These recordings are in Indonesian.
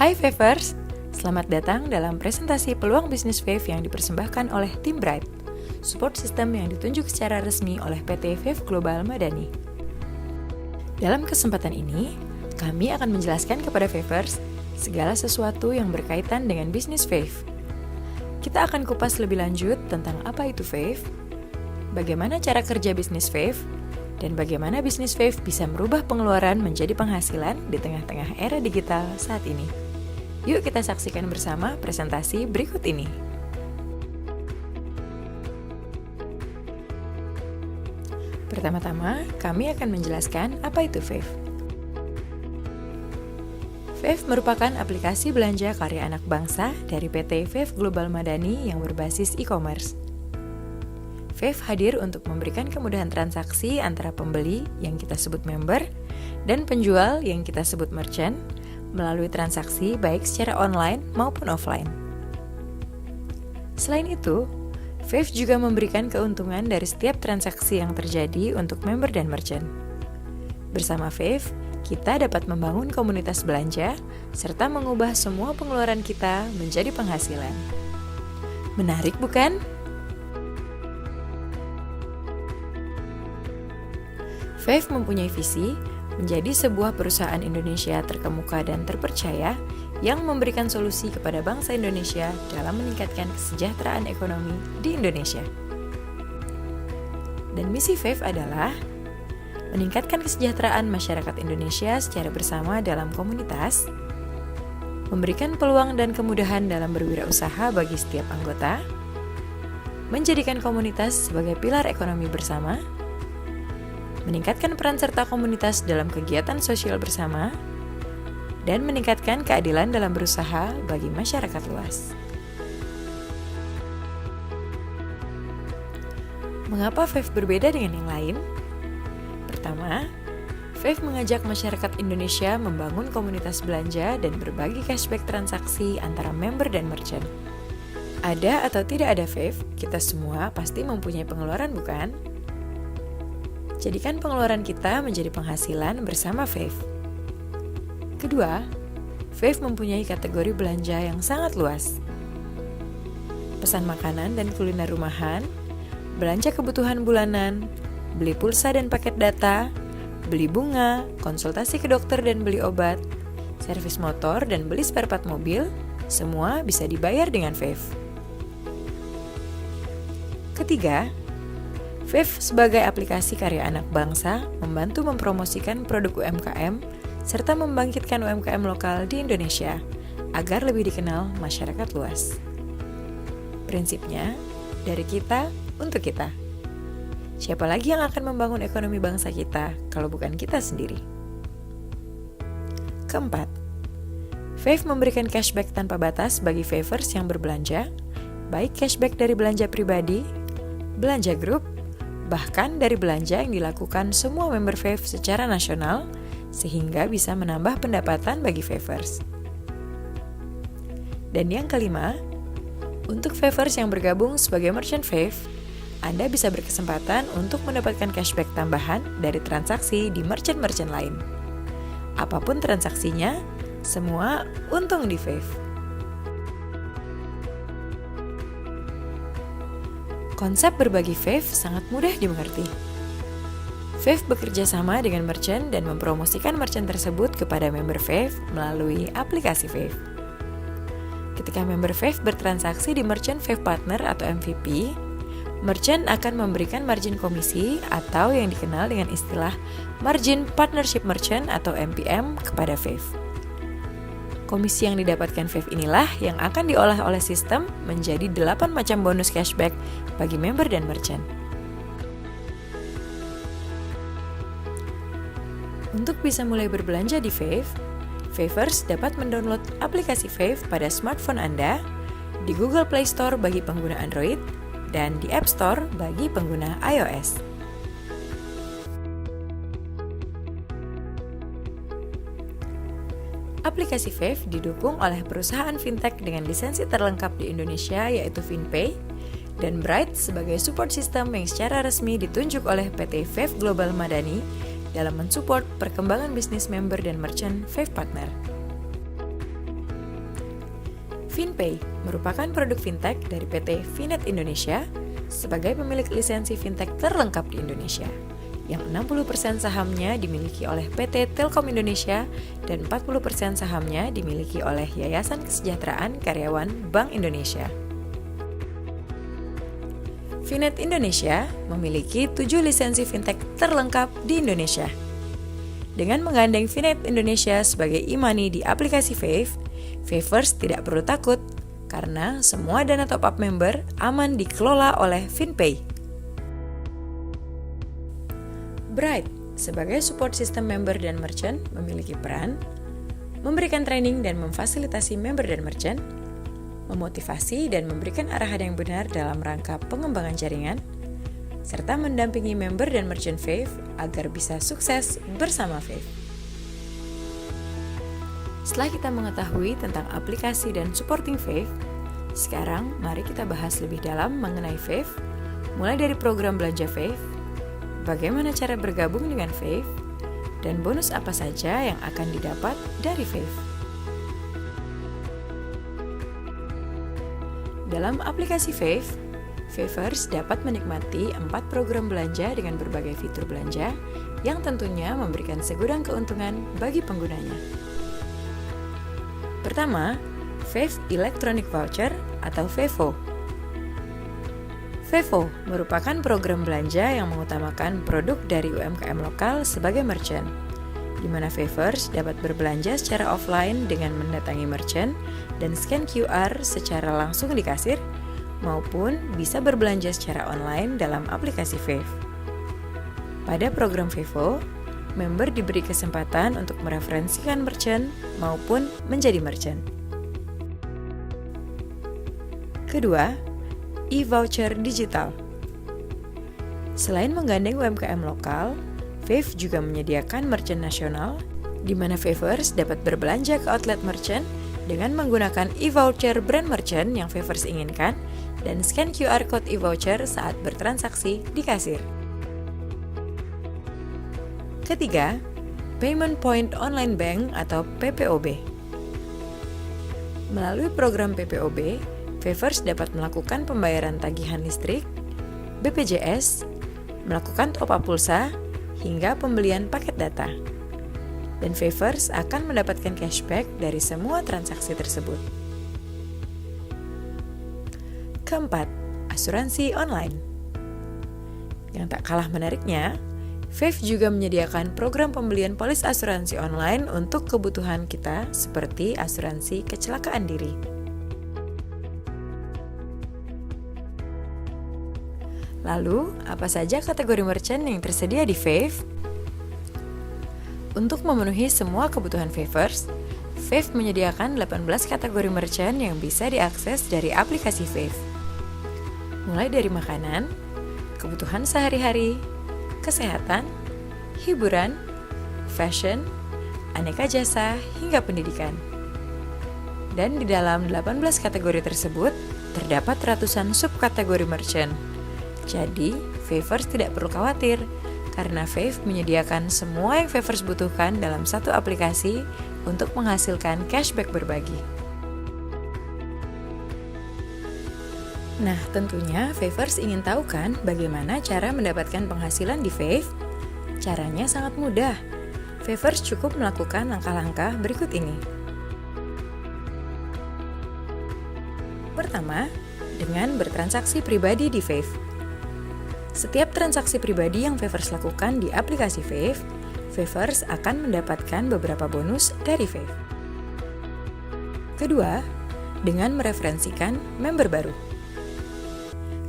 Hai Favers, selamat datang dalam presentasi peluang bisnis Fave yang dipersembahkan oleh tim Bright, support system yang ditunjuk secara resmi oleh PT Fave Global Madani. Dalam kesempatan ini, kami akan menjelaskan kepada Favers segala sesuatu yang berkaitan dengan bisnis Fave. Kita akan kupas lebih lanjut tentang apa itu Fave, bagaimana cara kerja bisnis Fave, dan bagaimana bisnis Fave bisa merubah pengeluaran menjadi penghasilan di tengah-tengah era digital saat ini. Yuk kita saksikan bersama presentasi berikut ini. Pertama-tama, kami akan menjelaskan apa itu Fave. Fave merupakan aplikasi belanja karya anak bangsa dari PT Fave Global Madani yang berbasis e-commerce. Fave hadir untuk memberikan kemudahan transaksi antara pembeli yang kita sebut member dan penjual yang kita sebut merchant melalui transaksi baik secara online maupun offline. Selain itu, Fave juga memberikan keuntungan dari setiap transaksi yang terjadi untuk member dan merchant. Bersama Fave, kita dapat membangun komunitas belanja serta mengubah semua pengeluaran kita menjadi penghasilan. Menarik bukan? Fave mempunyai visi menjadi sebuah perusahaan Indonesia terkemuka dan terpercaya yang memberikan solusi kepada bangsa Indonesia dalam meningkatkan kesejahteraan ekonomi di Indonesia. Dan misi Fave adalah meningkatkan kesejahteraan masyarakat Indonesia secara bersama dalam komunitas, memberikan peluang dan kemudahan dalam berwirausaha bagi setiap anggota, menjadikan komunitas sebagai pilar ekonomi bersama, meningkatkan peran serta komunitas dalam kegiatan sosial bersama, dan meningkatkan keadilan dalam berusaha bagi masyarakat luas. Mengapa Fave berbeda dengan yang lain? Pertama, Fave mengajak masyarakat Indonesia membangun komunitas belanja dan berbagi cashback transaksi antara member dan merchant. Ada atau tidak ada Fave, kita semua pasti mempunyai pengeluaran, bukan? Jadikan pengeluaran kita menjadi penghasilan bersama Fave. Kedua, Fave mempunyai kategori belanja yang sangat luas. Pesan makanan dan kuliner rumahan, belanja kebutuhan bulanan, beli pulsa dan paket data, beli bunga, konsultasi ke dokter dan beli obat, servis motor dan beli spare part mobil, semua bisa dibayar dengan Fave. Ketiga, Fave sebagai aplikasi karya anak bangsa membantu mempromosikan produk UMKM serta membangkitkan UMKM lokal di Indonesia agar lebih dikenal masyarakat luas. Prinsipnya, dari kita untuk kita. Siapa lagi yang akan membangun ekonomi bangsa kita kalau bukan kita sendiri? Keempat, Fave memberikan cashback tanpa batas bagi Favers yang berbelanja, baik cashback dari belanja pribadi, belanja grup, bahkan dari belanja yang dilakukan semua member Fave secara nasional, sehingga bisa menambah pendapatan bagi Favers. Dan yang kelima, untuk Favers yang bergabung sebagai merchant Fave, Anda bisa berkesempatan untuk mendapatkan cashback tambahan dari transaksi di merchant-merchant lain. Apapun transaksinya, semua untung di Fave. Konsep berbagi Fave sangat mudah dimengerti. Fave bekerja sama dengan merchant dan mempromosikan merchant tersebut kepada member Fave melalui aplikasi Fave. Ketika member Fave bertransaksi di Merchant Fave Partner atau MVP, merchant akan memberikan margin komisi atau yang dikenal dengan istilah Margin Partnership Merchant atau MPM kepada Fave. Komisi yang didapatkan Fave inilah yang akan diolah oleh sistem menjadi 8 macam bonus cashback bagi member dan merchant. Untuk bisa mulai berbelanja di Fave, Favers dapat mendownload aplikasi Fave pada smartphone Anda, di Google Play Store bagi pengguna Android, dan di App Store bagi pengguna iOS. Aplikasi Fave didukung oleh perusahaan fintech dengan lisensi terlengkap di Indonesia yaitu FinPay, dan Bright sebagai support system yang secara resmi ditunjuk oleh PT Fave Global Madani dalam mensupport perkembangan bisnis member dan merchant Fave Partner. FinPay merupakan produk fintech dari PT Finet Indonesia sebagai pemilik lisensi fintech terlengkap di Indonesia, yang 60% sahamnya dimiliki oleh PT Telkom Indonesia dan 40% sahamnya dimiliki oleh Yayasan Kesejahteraan Karyawan Bank Indonesia. Finet Indonesia memiliki 7 lisensi fintech terlengkap di Indonesia. Dengan menggandeng Finet Indonesia sebagai e-money di aplikasi Fave, Favers tidak perlu takut karena semua dana top-up member aman dikelola oleh FinPay. Bright sebagai support system member dan merchant memiliki peran memberikan training dan memfasilitasi member dan merchant, memotivasi dan memberikan arahan yang benar dalam rangka pengembangan jaringan, serta mendampingi member dan merchant Fave agar bisa sukses bersama Fave. Setelah kita mengetahui tentang aplikasi dan supporting Fave, sekarang mari kita bahas lebih dalam mengenai Fave, mulai dari program belanja Fave, bagaimana cara bergabung dengan Fave, dan bonus apa saja yang akan didapat dari Fave. Dalam aplikasi Fave, Favers dapat menikmati 4 program belanja dengan berbagai fitur belanja yang tentunya memberikan segudang keuntungan bagi penggunanya. Pertama, Fave Electronic Voucher atau FEVO. FEVO merupakan program belanja yang mengutamakan produk dari UMKM lokal sebagai merchant, di mana Favers dapat berbelanja secara offline dengan mendatangi merchant dan scan QR secara langsung di kasir, maupun bisa berbelanja secara online dalam aplikasi Fave. Pada program FEVO, member diberi kesempatan untuk mereferensikan merchant maupun menjadi merchant. Kedua, e-voucher digital. Selain menggandeng UMKM lokal, Fave juga menyediakan merchant nasional, di mana Favers dapat berbelanja ke outlet merchant dengan menggunakan e-voucher brand merchant yang Favers inginkan dan scan QR code e-voucher saat bertransaksi di kasir. Ketiga, Payment Point Online Bank atau PPOB. Melalui program PPOB, Favers dapat melakukan pembayaran tagihan listrik, BPJS, melakukan top-up pulsa, hingga pembelian paket data. Dan Favers akan mendapatkan cashback dari semua transaksi tersebut. Keempat, asuransi online. Yang tak kalah menariknya, Fave juga menyediakan program pembelian polis asuransi online untuk kebutuhan kita seperti asuransi kecelakaan diri. Lalu, apa saja kategori merchant yang tersedia di Fave? Untuk memenuhi semua kebutuhan Favers, Fave menyediakan 18 kategori merchant yang bisa diakses dari aplikasi Fave. Mulai dari makanan, kebutuhan sehari-hari, kesehatan, hiburan, fashion, aneka jasa, hingga pendidikan. Dan di dalam 18 kategori tersebut, terdapat ratusan subkategori merchant. Jadi, Favers tidak perlu khawatir, karena Fave menyediakan semua yang Favers butuhkan dalam satu aplikasi untuk menghasilkan cashback berbagi. Nah, tentunya Favers ingin tahu kan bagaimana cara mendapatkan penghasilan di Fave? Caranya sangat mudah. Favers cukup melakukan langkah-langkah berikut ini. Pertama, dengan bertransaksi pribadi di Fave. Setiap transaksi pribadi yang Favers lakukan di aplikasi Fave, Favers akan mendapatkan beberapa bonus dari Fave. Kedua, dengan mereferensikan member baru.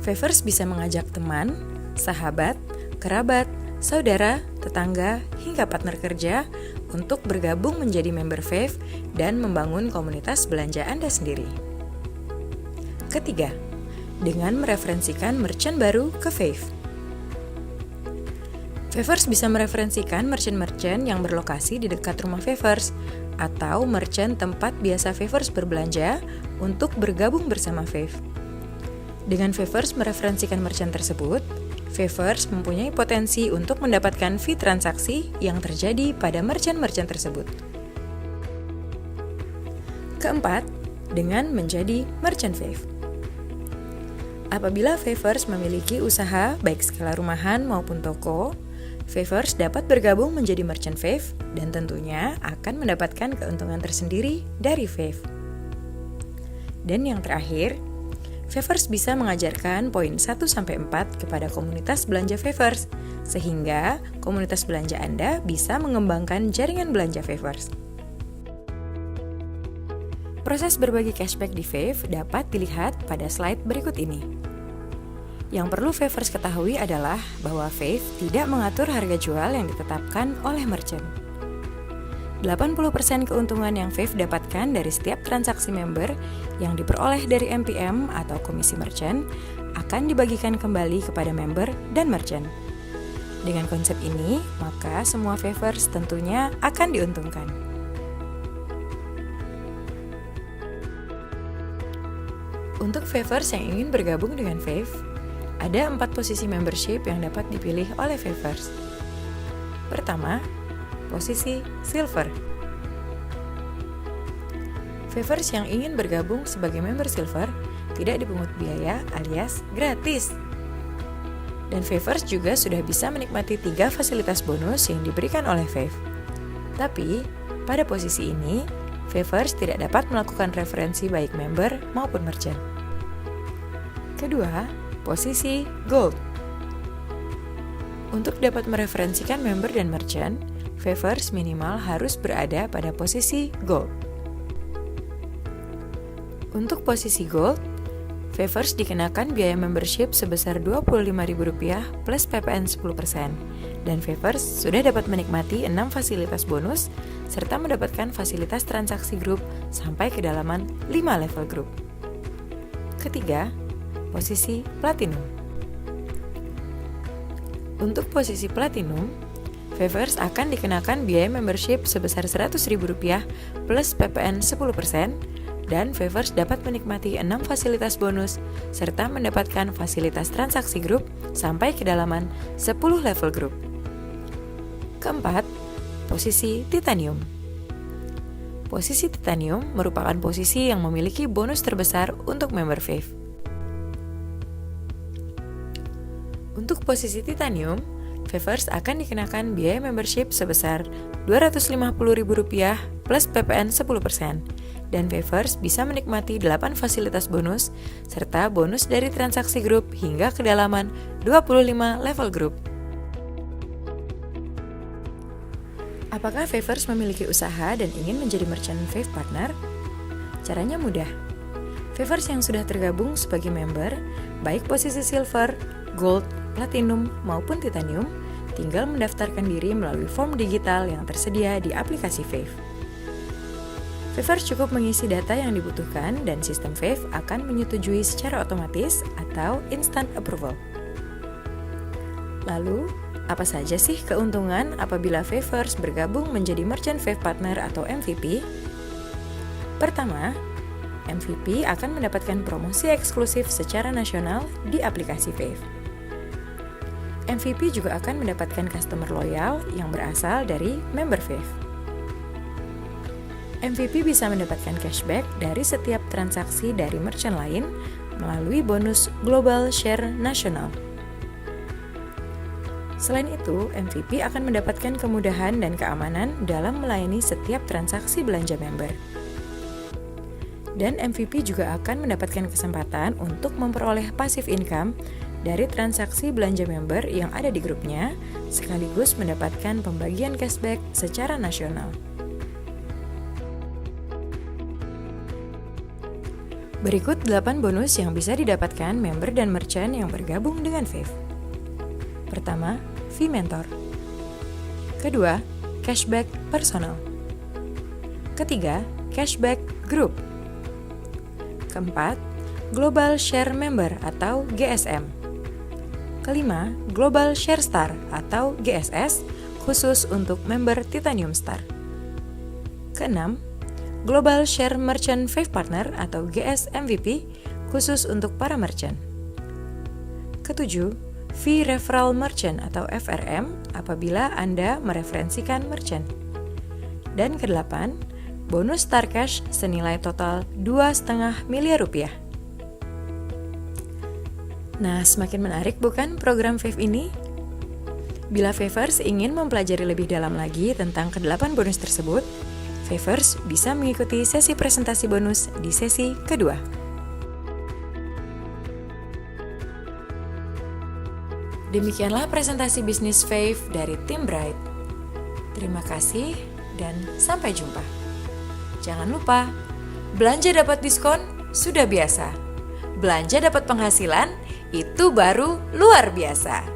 Favers bisa mengajak teman, sahabat, kerabat, saudara, tetangga, hingga partner kerja untuk bergabung menjadi member Fave dan membangun komunitas belanja Anda sendiri. Ketiga, dengan mereferensikan merchant baru ke Fave. Favers bisa mereferensikan merchant-merchant yang berlokasi di dekat rumah Favers atau merchant tempat biasa Favers berbelanja untuk bergabung bersama Fave. Dengan Favers mereferensikan merchant tersebut, Favers mempunyai potensi untuk mendapatkan fee transaksi yang terjadi pada merchant-merchant tersebut. Keempat, dengan menjadi merchant Fave. Apabila Favers memiliki usaha baik skala rumahan maupun toko, Favers dapat bergabung menjadi merchant Fave dan tentunya akan mendapatkan keuntungan tersendiri dari Fave. Dan yang terakhir, Favers bisa mengajarkan poin 1-4 kepada komunitas belanja Favers, sehingga komunitas belanja Anda bisa mengembangkan jaringan belanja Favers. Proses berbagi cashback di Fave dapat dilihat pada slide berikut ini. Yang perlu Favers ketahui adalah bahwa Fave tidak mengatur harga jual yang ditetapkan oleh merchant. 80% keuntungan yang Fave dapatkan dari setiap transaksi member yang diperoleh dari MPM atau komisi merchant akan dibagikan kembali kepada member dan merchant. Dengan konsep ini, maka semua Favers tentunya akan diuntungkan. Untuk Favers yang ingin bergabung dengan Fave, ada 4 posisi membership yang dapat dipilih oleh Favers. Pertama, posisi Silver. Favers yang ingin bergabung sebagai member Silver tidak dipungut biaya alias gratis. Dan Favers juga sudah bisa menikmati 3 fasilitas bonus yang diberikan oleh Fave. Tapi, pada posisi ini, Favers tidak dapat melakukan referensi baik member maupun merchant. Kedua, posisi Gold. Untuk dapat mereferensikan member dan merchant, Favers minimal harus berada pada posisi Gold. Untuk posisi Gold, Favers dikenakan biaya membership sebesar Rp25.000 plus PPN 10%, dan Favers sudah dapat menikmati 6 fasilitas bonus serta mendapatkan fasilitas transaksi grup sampai kedalaman 5 level grup. Ketiga, posisi Platinum. Untuk posisi Platinum, Favers akan dikenakan biaya membership sebesar Rp100.000 plus PPN 10%, dan Favers dapat menikmati 6 fasilitas bonus serta mendapatkan fasilitas transaksi grup sampai kedalaman 10 level grup. Keempat, posisi Titanium. Posisi Titanium merupakan posisi yang memiliki bonus terbesar untuk member Fave. Untuk posisi Titanium, Favers akan dikenakan biaya membership sebesar Rp250.000 plus PPN 10%, dan Favers bisa menikmati 8 fasilitas bonus serta bonus dari transaksi grup hingga kedalaman 25 level grup. Apakah Favers memiliki usaha dan ingin menjadi merchant Fave partner? Caranya mudah. Favers yang sudah tergabung sebagai member, baik posisi Silver, Gold, Platinum, maupun Titanium, tinggal mendaftarkan diri melalui form digital yang tersedia di aplikasi Fave. Favers cukup mengisi data yang dibutuhkan dan sistem Fave akan menyetujui secara otomatis atau instant approval. Lalu, apa saja sih keuntungan apabila Favers bergabung menjadi Merchant Fave Partner atau MVP? Pertama, MVP akan mendapatkan promosi eksklusif secara nasional di aplikasi Fave. MVP juga akan mendapatkan customer loyal yang berasal dari member Fave. MVP bisa mendapatkan cashback dari setiap transaksi dari merchant lain melalui bonus Global Share Nasional. Selain itu, MVP akan mendapatkan kemudahan dan keamanan dalam melayani setiap transaksi belanja member. Dan MVP juga akan mendapatkan kesempatan untuk memperoleh passive income dari transaksi belanja member yang ada di grupnya, sekaligus mendapatkan pembagian cashback secara nasional. Berikut 8 bonus yang bisa didapatkan member dan merchant yang bergabung dengan Fave. Pertama, fee mentor. Kedua, cashback personal. Ketiga, cashback group. Keempat, Global Share Member atau GSM. Kelima, Global Share Star atau GSS, khusus untuk member Titanium Star. Keenam, Global Share Merchant Fave Partner atau GS MVP, khusus untuk para merchant. Ketujuh, Fee Referral Merchant atau FRM apabila Anda mereferensikan merchant. Dan kedelapan, bonus Star Cash senilai total 2,5 miliar rupiah. Nah, semakin menarik bukan program Fave ini? Bila Favers ingin mempelajari lebih dalam lagi tentang ke-8 bonus tersebut, Favers bisa mengikuti sesi presentasi bonus di sesi kedua. Demikianlah presentasi bisnis Fave dari tim Bright. Terima kasih dan sampai jumpa. Jangan lupa, belanja dapat diskon sudah biasa. Belanja dapat penghasilan itu baru luar biasa.